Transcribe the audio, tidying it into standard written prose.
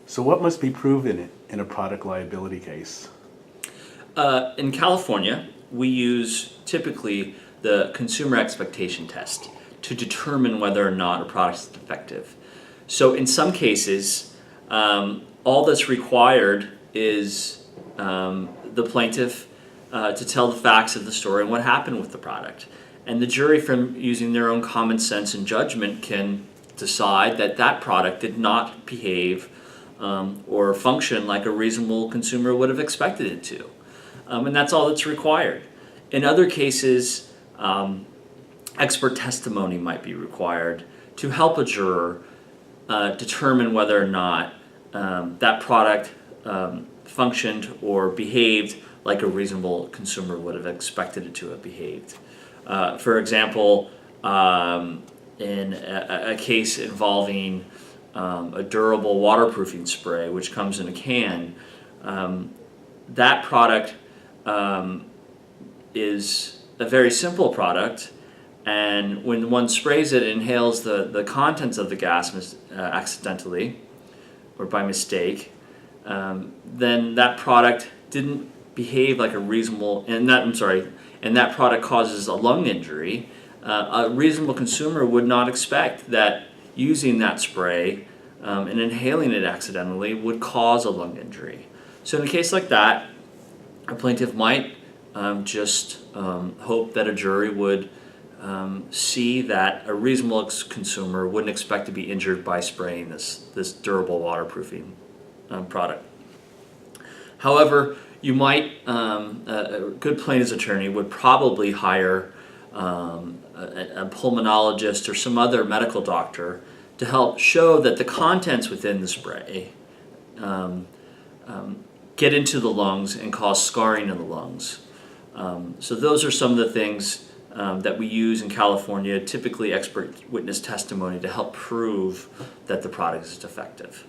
So what must be proven in a product liability case? In California, we use typically the consumer expectation test to determine whether or not a product is defective. So in some cases, all that's required is the plaintiff to tell the facts of the story and what happened with the product. And the jury, from using their own common sense and judgment, can decide that that product did not behave or function like a reasonable consumer would have expected it to. And that's all that's required. In other cases, expert testimony might be required to help a juror determine whether or not that product functioned or behaved like a reasonable consumer would have expected it to have behaved. For example, in a case involving a durable waterproofing spray, which comes in a can, that product is a very simple product, and when one sprays it, it inhales the contents of the gas accidentally or by mistake, then that product didn't behave like a reasonable, and that product causes a lung injury. A reasonable consumer would not expect that using that spray and inhaling it accidentally would cause a lung injury. So in a case like that, a plaintiff might just hope that a jury would see that a reasonable consumer wouldn't expect to be injured by spraying this durable waterproofing product. However, you might, a good plaintiff's attorney would probably hire a pulmonologist or some other medical doctor to help show that the contents within the spray get into the lungs and cause scarring in the lungs. So those are some of the things that we use in California, typically expert witness testimony, to help prove that the product is defective.